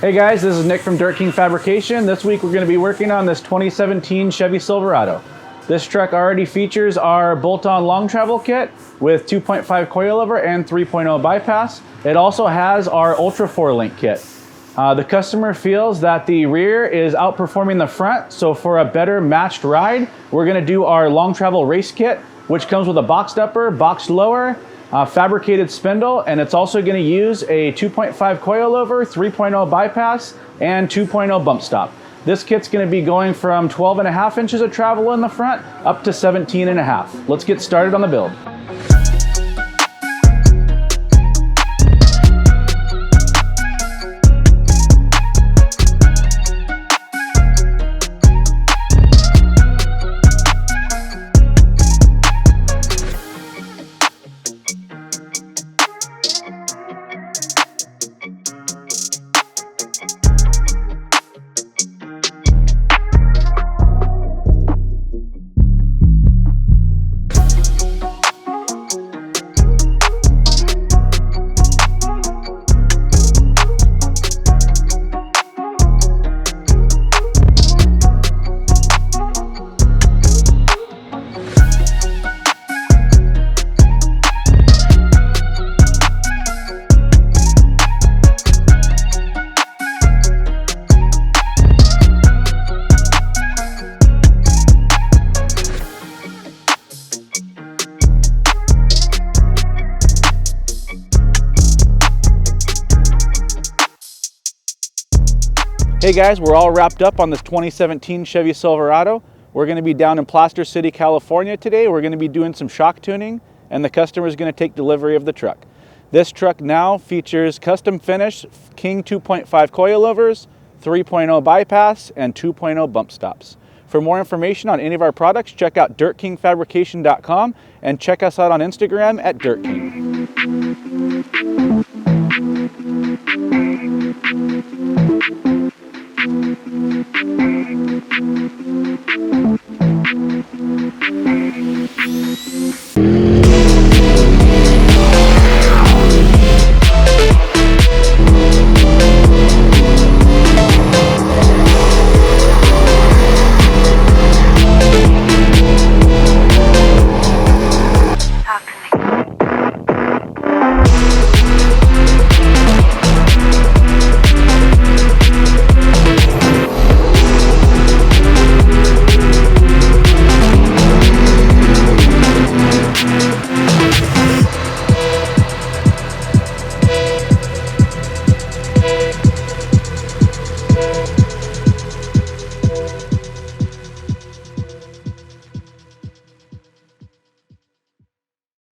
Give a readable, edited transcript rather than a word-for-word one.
Hey guys, this is Nick from Dirt King Fabrication. This week we're going to be working on this 2017 Chevy Silverado. This truck already features our bolt-on long travel kit with 2.5 coilover and 3.0 bypass. It also has our Ultra 4-link kit. The customer feels that the rear is outperforming the front, so for a better matched ride, we're going to do our long travel race kit, which comes with a boxed upper, boxed lower, fabricated spindle, and it's also going to use a 2.5 coilover, 3.0 bypass, and 2.0 bump stop. This kit's going to be going from 12.5 inches of travel in the front up to 17.5. Let's get started on the build. Hey guys, we're all wrapped up on this 2017 Chevy Silverado. We're going to be down in Plaster City, California today. We're going to be doing some shock tuning, and the customer is going to take delivery of the truck. This truck now features custom finish King 2.5 coilovers, 3.0 bypass, and 2.0 bump stops. For more information on any of our products, check out dirtkingfabrication.com and check us out on Instagram at DirtKing.